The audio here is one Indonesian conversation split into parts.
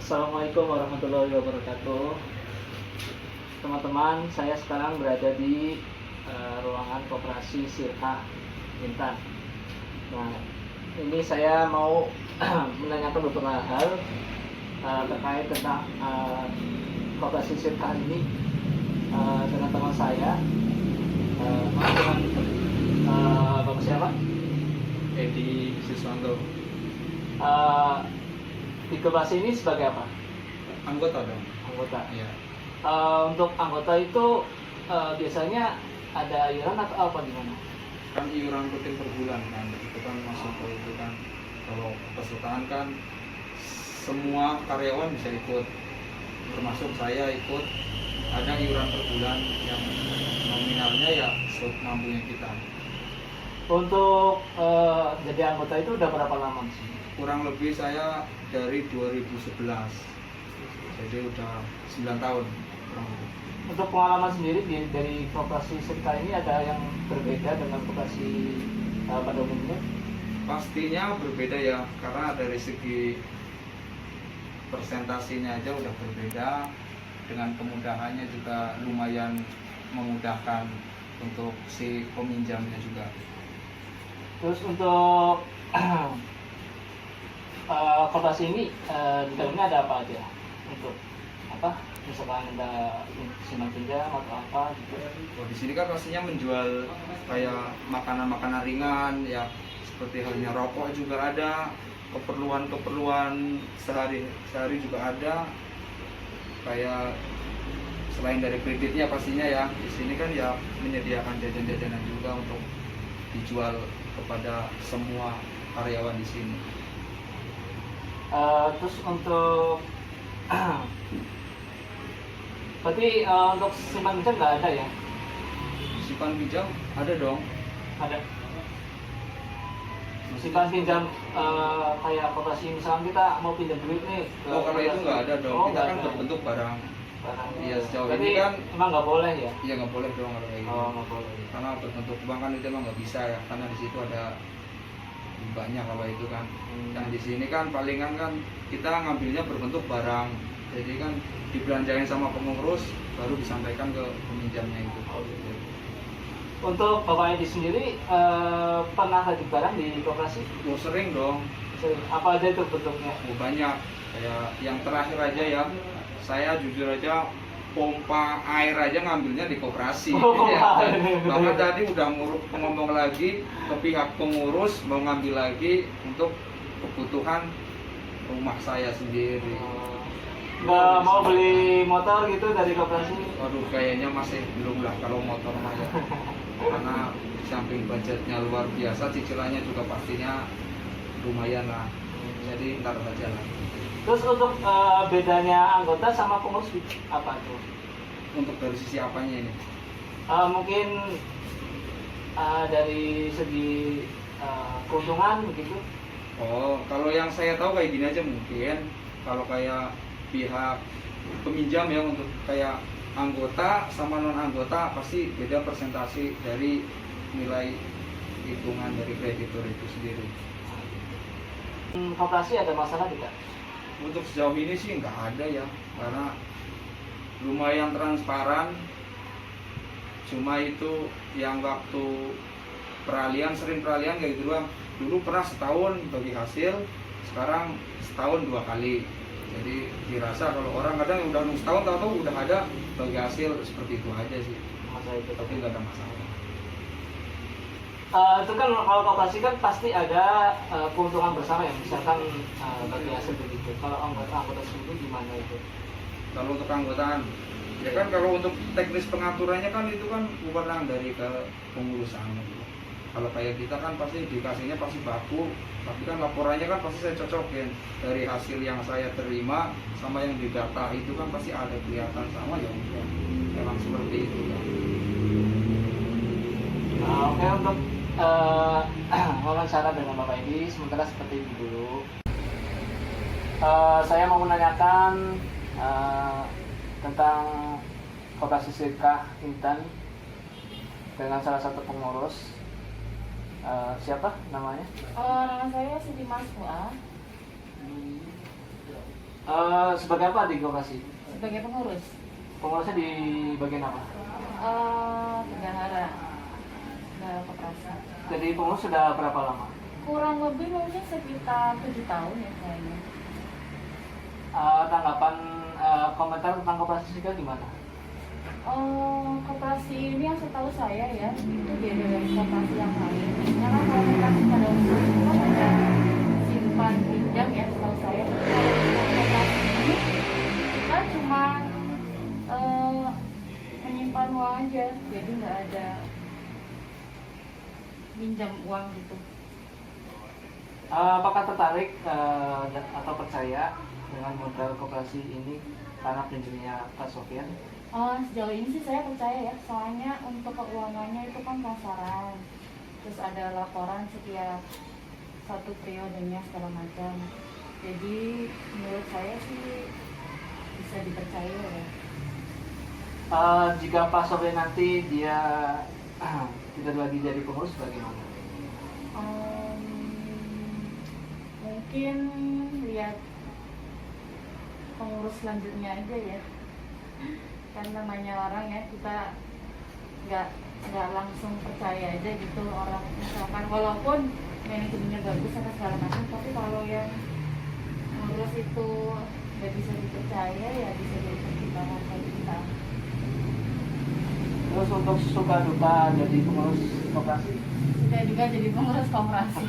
Assalamualaikum warahmatullahi wabarakatuh. Teman-teman, saya sekarang berada di ruangan koperasi Sirkah Intan. Nah, ini saya mau menanyakan beberapa hal terkait tentang koperasi Sirkah ini dengan teman saya. Dengan Bapak siapa? Edi Siswanto. Di koperasi ini sebagai apa? Anggota dong. Anggota. Iya. Untuk anggota itu biasanya ada iuran atau apa gimana? Kan iuran rutin per bulan kan. Itu kan masuk ke itu kan. Kalau pesertaan kan semua karyawan bisa ikut. Termasuk saya ikut. Ada iuran per bulan yang nominalnya ya mampunya kita. Untuk jadi anggota itu udah berapa lama sih? Kurang lebih saya dari 2011. Jadi udah 9 tahun kurang lebih. Untuk pengalaman sendiri dari koperasi Sirkah ini ada yang berbeda dengan koperasi pada umumnya? Pastinya berbeda ya, karena dari segi persentasinya aja udah berbeda. Dengan kemudahannya juga lumayan memudahkan untuk si peminjamnya juga. Terus untuk koperasi ini di dalamnya ada apa aja? Untuk apa? Misalkan ada simpan pinjam atau apa gitu. Oh, di sini kan pastinya menjual kayak makanan-makanan ringan ya, seperti halnya rokok juga ada, keperluan sehari juga ada. Kayak selain dari kreditnya pastinya ya, di sini kan ya menyediakan jajan-jajanan juga untuk dijual kepada semua karyawan di sini. Terus untuk berarti untuk simpan pinjam nggak ada ya? Simpan pinjam ada dong. Ada. Simpan pinjam kayak koperasi misalnya kita mau pinjam duit nih. Oh, kalau itu nggak ada dong. Oh, Kita kan ada. berbentuk barang. Iya, sejauh Berarti ini kan emang nggak boleh ya? iya nggak boleh dong kalau kayak gitu. Oh, nggak boleh. Karena berbentuk bank kan itu emang nggak bisa ya, karena di situ ada banyak kalau itu kan. Dan di sini kan palingan kan kita ngambilnya berbentuk barang. Jadi kan dibelanjain sama pengurus baru disampaikan ke peminjamnya itu. Oh, gitu. Untuk Bapak Edi sendiri pernah titip barang di koperasi? Oh, sering dong. Sering. Apa aja itu bentuknya? Oh, banyak. Kayak yang terakhir aja ya, saya jujur aja pompa air aja ngambilnya di koperasi. Oh, Ya. Bahkan tadi udah ngomong lagi ke pihak pengurus mau ngambil lagi untuk kebutuhan rumah saya sendiri. Nggak mau beli motor gitu dari koperasi? Waduh, kayaknya masih belum lah kalau motor mah ya. Karena di samping budgetnya luar biasa, cicilannya juga pastinya lumayan lah. Jadi ntar aja lah. Terus untuk bedanya anggota sama pengurus apa tuh? Untuk dari sisi apanya ini? Mungkin dari segi keuntungan begitu. Oh, kalau yang saya tahu kayak gini aja mungkin. Kalau kayak pihak peminjam ya, untuk kayak anggota sama non anggota pasti beda persentase dari nilai hitungan dari kreditur itu sendiri. Koperasi ada masalah tidak? Untuk sejauh ini sih nggak ada ya, karena lumayan transparan. Cuma itu yang waktu sering peralihan kayak gitu doang. Dulu pernah setahun bagi hasil, sekarang setahun 2 kali. Jadi dirasa kalau orang kadang yang udah setahun tahu-tahu udah ada bagi hasil, seperti itu aja sih. Masalah itu. Tapi nggak ada masalah. Itu kan kalau koperasi kan pasti ada keuntungan bersama ya, misalkan bagi hasil begitu. Kalau anggota sendiri gimana itu? Kalau untuk keanggotaan, ya kan kalau untuk teknis pengaturannya kan itu kan wewenang dari ke pengurusan. Kalau kayak kita kan pasti dikasihnya pasti baku, tapi kan laporannya kan pasti saya cocokin dari hasil yang saya terima sama yang didata itu kan pasti ada kelihatan sama ya udah. Memang seperti itu kan. Oke, untuk wawancara dengan Bapak Edi sementara seperti itu dulu. Saya mau menanyakan tentang koperasi Sirkah Intan dengan salah satu pengurus. Siapa namanya? Nama saya Siti Maswa. Sebagai apa di koperasi? sebagai pengurus. Pengurusnya di bagian apa? Bendahara koperasi. Jadi pengurus sudah berapa lama? Kurang lebih mungkin sekitar 7 tahun ya kayaknya. Tanggapan komentar tentang koperasi Sirka gimana? Koperasi ini yang setahu saya ya itu beda dari koperasi yang lain. Karena kalau koperasi pada umumnya itu kan ada simpan pinjam ya setahu saya. Kalau koperasi ini kita cuma menyimpan uang aja, jadi nggak ada pinjam uang gitu. Apakah tertarik atau percaya dengan modal koperasi ini karena pinjamnya Pak Sofyan? Sejauh ini sih saya percaya ya, soalnya untuk keuangannya itu kan pasaran, terus ada laporan setiap satu periodenya segala macam. Jadi menurut saya sih bisa dipercaya ya. Jika Pak Sofyan nanti dia tidak lagi jadi pengurus, bagaimana? Mungkin lihat pengurus selanjutnya aja ya. Kan namanya orang ya, kita nggak langsung percaya aja gitu orang, misalkan walaupun manajemennya bagus atau segala macam, tapi kalau yang ngurus itu nggak bisa dipercaya ya bisa jadi pertimbangan bagi kita. Terus untuk suka duka jadi pengurus koperasi? Sudah juga jadi pengurus koperasi.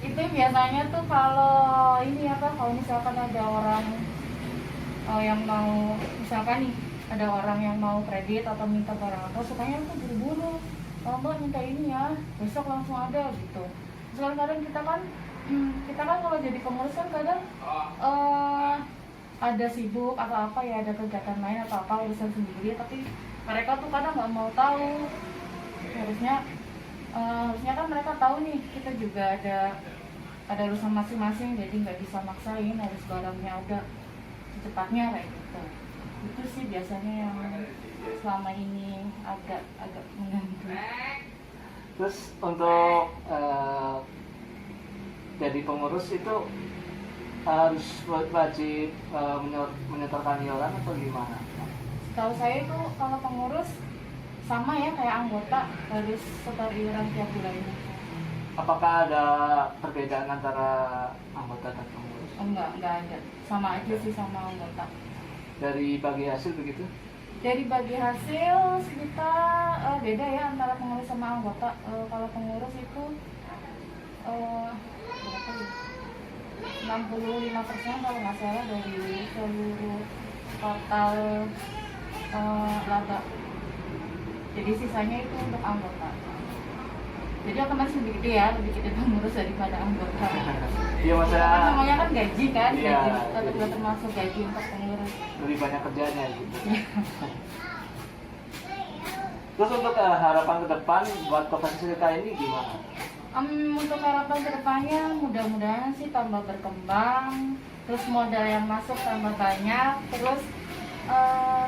Itu biasanya tuh kalau ini apa, kalau misalkan ada orang yang mau, misalkan nih ada orang yang mau kredit atau minta barang apa, sukanya tuh buru-buru, Mbak minta ini ya, besok langsung ada gitu. Soalnya kadang kita kan kalau jadi pengurus kan kadang ada sibuk atau apa ya, ada kegiatan lain atau apa urusan sendiri, tapi mereka tuh kadang nggak mau tahu. Harusnya kan mereka tahu nih kita juga ada urusan masing-masing, jadi nggak bisa maksain harus barangnya udah secepatnya kayak gitu. Itu sih biasanya yang selama ini agak mengganggu. Terus untuk jadi pengurus itu harus wajib menyetorkan iuran atau gimana? Setahu saya itu kalau pengurus sama ya kayak anggota, harus setor iuran tiap bulannya. Apakah ada perbedaan antara anggota dan pengurus? Enggak ada. Sama aja sih sama anggota. Dari bagi hasil begitu? Dari bagi hasil kita beda ya antara pengurus sama anggota. Kalau pengurus itu berapa ya? 65% kalau nggak salah dari seluruh total laba. Jadi sisanya itu untuk anggota. Jadi otomatis lebih gede ya, lebih gede pengurus daripada anggota. Iya maksudnya. Karena namanya kan gaji kan, Iya, gaji jadi termasuk gaji untuk pengurus. lebih banyak kerjanya gitu. Terus untuk harapan ke depan buat koperasi Sirka ini gimana? Untuk harapan kedepannya mudah-mudahan sih tambah berkembang, terus modal yang masuk tambah banyak, terus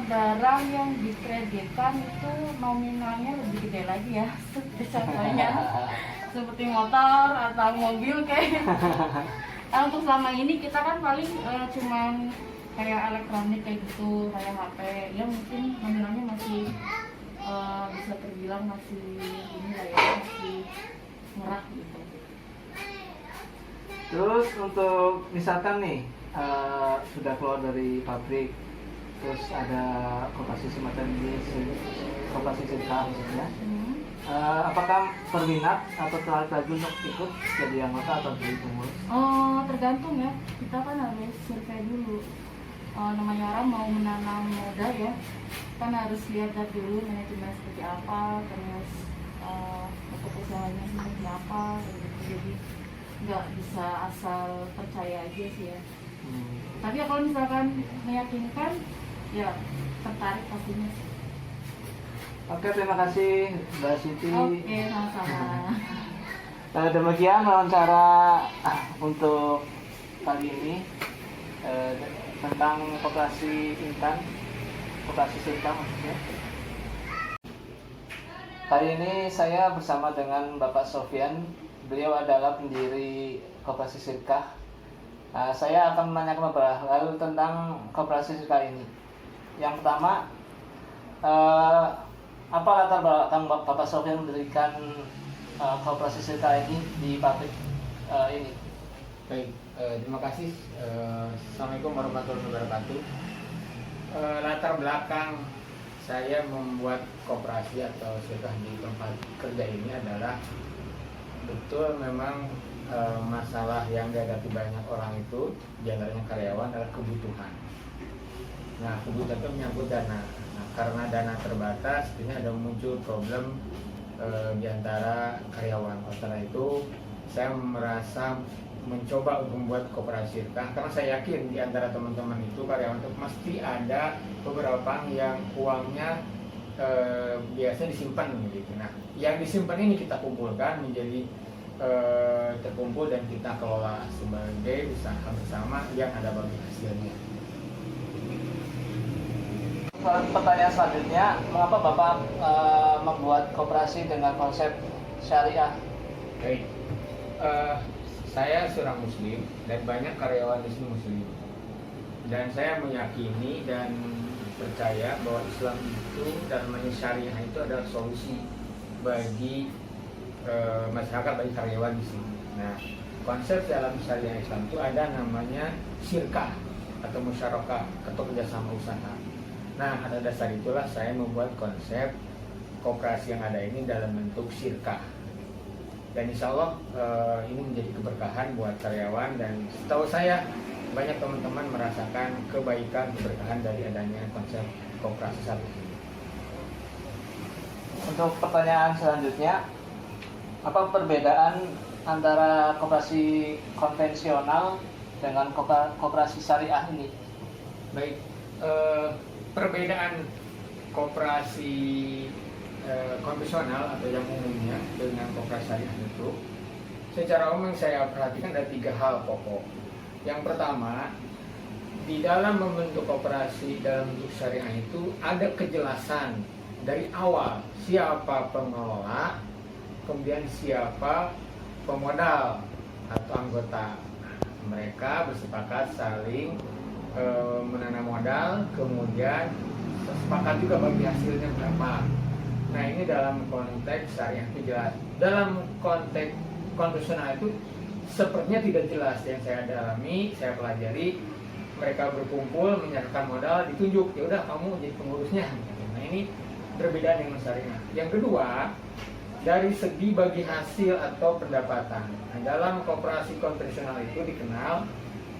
barang yang dikreditkan itu nominalnya lebih gede lagi ya. Contohnya seperti motor atau mobil kayak. Untuk selama ini kita kan paling cuman kayak elektronik kayak gitu, kayak HP, ya mungkin nominalnya masih bisa terbilang masih ini lah ya, masih murah gitu. Terus untuk misalkan nih sudah keluar dari pabrik, terus ada koperasi semacam ini, koperasi Sirka maksudnya, apakah berminat atau tertarik lagi untuk ikut jadi anggota atau jadi pengurus? Tergantung ya, kita kan harus survei dulu. Namanya orang mau menanam modal ya, kan harus lihat dulu manajemen seperti apa, terus untuk usahanya seperti apa gitu. Jadi nggak bisa asal percaya aja sih ya. Tapi ya kalau misalkan meyakinkan ya tertarik pastinya sih. Oke, terima kasih Mbak Siti. Oke, sama-sama. Demikian wawancara untuk kali ini tentang koperasi Intan, koperasi Sirka maksudnya. Kali ini saya bersama dengan Bapak Sofyan. Beliau adalah pendiri koperasi Sirka Saya akan menanyakan beberapa hal tentang koperasi syariah ini. Yang pertama, apa latar belakang Bapak Sofyan mendirikan koperasi syariah ini di pabrik ini? Baik, terima kasih. Assalamualaikum warahmatullahi wabarakatuh. Latar belakang saya membuat koperasi atau syariah di tempat kerja ini adalah betul memang masalah yang dihadapi banyak orang itu, diantaranya karyawan, adalah kebutuhan. Nah, kebutuhan itu menyangkut dana. Nah, karena dana terbatas, akhirnya ada muncul problem di antara karyawan. Karena itu, saya merasa mencoba untuk membuat koperasi syariah, karena saya yakin di antara teman-teman itu, karyawan itu pasti ada beberapa yang uangnya biasanya disimpan gitu. Nah, yang disimpan ini kita kumpulkan menjadi terkumpul dan kita kelola sebagai usaha bersama yang ada bagi hasilnya. Pertanyaan selanjutnya, mengapa Bapak membuat koperasi dengan konsep syariah? Baik, saya seorang Muslim dan banyak karyawan di sini Muslim, dan saya meyakini dan percaya bahwa Islam itu dan namanya syariah itu adalah solusi bagi masyarakat, bagi karyawan di sini. Nah, konsep dalam syariah Islam itu ada namanya syirkah atau musyarakah atau kerjasama usaha. Nah, pada dasar itulah saya membuat konsep koperasi yang ada ini dalam bentuk syirkah. Dan insya Allah ini menjadi keberkahan buat karyawan, dan setahu saya banyak teman-teman merasakan kebaikan, keberkahan dari adanya konsep koperasi syariah ini. Untuk pertanyaan selanjutnya, apa perbedaan antara koperasi konvensional dengan koperasi syariah ini? Baik, perbedaan koperasi konvensional atau yang umumnya dengan koperasi syariah itu, secara umum saya perhatikan ada 3 hal pokok. Yang pertama, di dalam membentuk koperasi dalam bentuk syariah itu ada kejelasan dari awal siapa pengelola, kemudian siapa pemodal atau anggota. Mereka bersepakat saling menanam modal, kemudian sepakat juga bagi hasilnya berapa. Nah, ini dalam konteks syariah itu jelas. Dalam konteks konvensional itu sepertinya tidak jelas. Yang saya dalami, saya pelajari, mereka berkumpul menyerahkan modal, ditunjuk, ya udah kamu jadi pengurusnya. Nah, ini berbeda dengan syariah. Yang kedua, dari segi bagi hasil atau pendapatan. Nah, dalam koperasi konvensional itu dikenal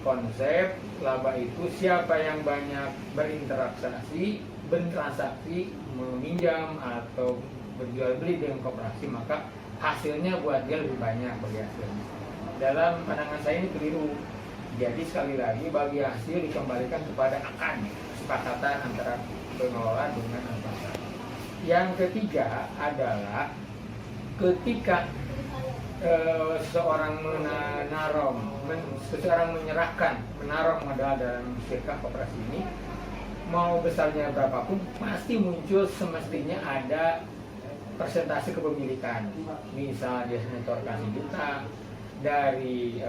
konsep laba itu siapa yang banyak berinteraksi, meminjam atau berjual beli dengan koperasi, maka hasilnya buat dia lebih banyak bagi hasilnya. Dalam pandangan saya ini keliru. Jadi sekali lagi bagi hasil dikembalikan kepada akan kesepakatan antara pengelola dengan anggota. Yang ketiga adalah ketika seseorang menaruh modal dalam syariah koperasi ini, mau besarnya berapapun pasti muncul semestinya ada persentase kepemilikan. Misal dia setor 1 juta dari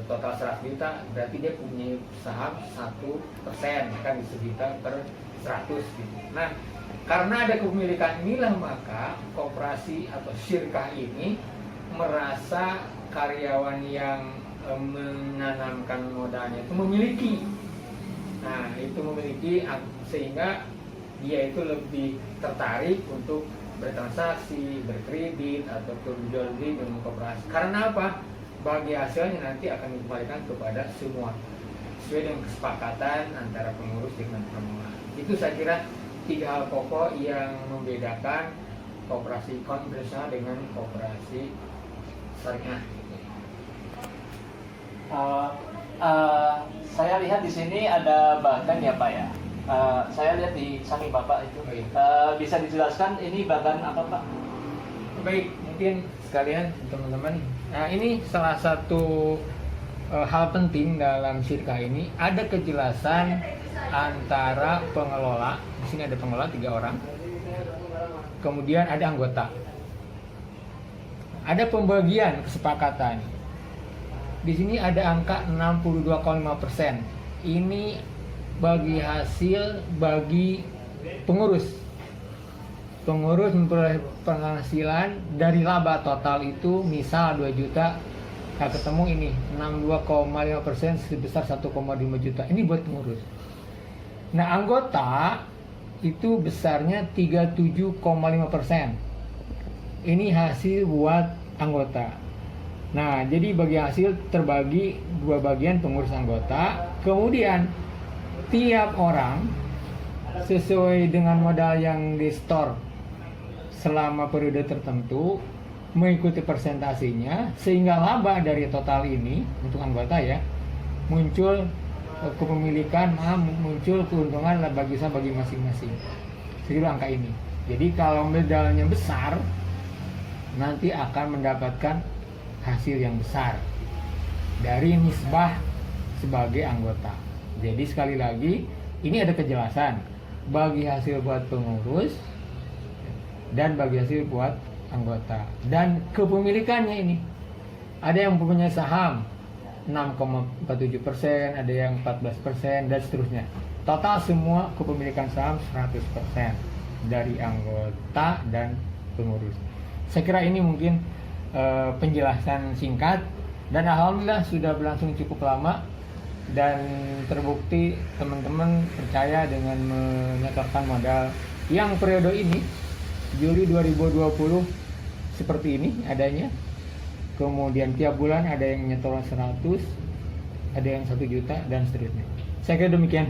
total 100 juta, berarti dia punya saham 1%, kan disejuta per 100 gitu. Nah, karena ada kepemilikan inilah maka koperasi atau syirkah ini merasa karyawan yang menanamkan modalnya itu memiliki. Nah, itu memiliki sehingga dia itu lebih tertarik untuk bertransaksi, berkredit atau berjual beli dengan koperasi. Karena apa? Bagi hasilnya nanti akan dikembalikan kepada semua sesuai dengan kesepakatan antara pengurus dengan pengelola. Itu saya kira 3 hal pokok yang membedakan koperasi konvensional dengan koperasi syariah. Saya lihat di sini ada bagan ya Pak ya. Saya lihat di samping Bapak itu. Bisa dijelaskan ini bagan apa Pak? Baik, mungkin sekalian teman-teman. Nah, ini salah satu hal penting dalam syirkah ini, ada kejelasan antara pengelola. Di sini ada pengelola 3 orang. Kemudian ada anggota. Ada pembagian kesepakatan. di sini ada angka 62,5%. Ini bagi hasil bagi pengurus. Pengurus memperoleh penghasilan dari laba total itu misal 2 juta. Nah, ketemu ini 62,5% sebesar 1,5 juta. Ini buat pengurus. Nah, anggota itu besarnya 37,5%. Ini hasil buat anggota. Nah, jadi bagi hasil terbagi 2 bagian pengurus anggota. Kemudian tiap orang sesuai dengan modal yang di store selama periode tertentu mengikuti persentasenya, sehingga laba dari total ini untuk anggota ya muncul kepemilikan, muncul keuntungan bagi masing-masing. Jadi angka ini. Jadi kalau modalnya besar nanti akan mendapatkan hasil yang besar dari nisbah sebagai anggota. Jadi sekali lagi ini ada kejelasan bagi hasil buat pengurus dan bagi hasil buat anggota, dan kepemilikannya ini ada yang mempunyai saham 6,47%, ada yang 14%, dan seterusnya. Total semua kepemilikan saham 100% dari anggota dan pengurus. Saya kira ini mungkin penjelasan singkat, dan alhamdulillah sudah berlangsung cukup lama dan terbukti teman-teman percaya dengan menyetorkan modal yang periode ini Juli 2020 seperti ini adanya. Kemudian tiap bulan ada yang nyetor 100, ada yang 1 juta, dan seterusnya. Saya kira demikian.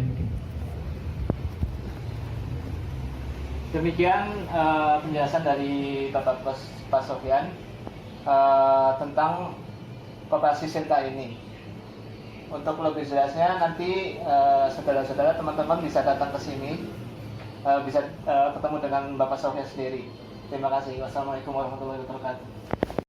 Demikian penjelasan dari Bapak Pak Sofyan tentang koperasi Sinta ini. Untuk lebih jelasnya nanti saudara-saudara teman-teman bisa datang ke sini, bisa ketemu dengan Bapak Sofyan sendiri. Terima kasih. Wassalamualaikum warahmatullahi wabarakatuh.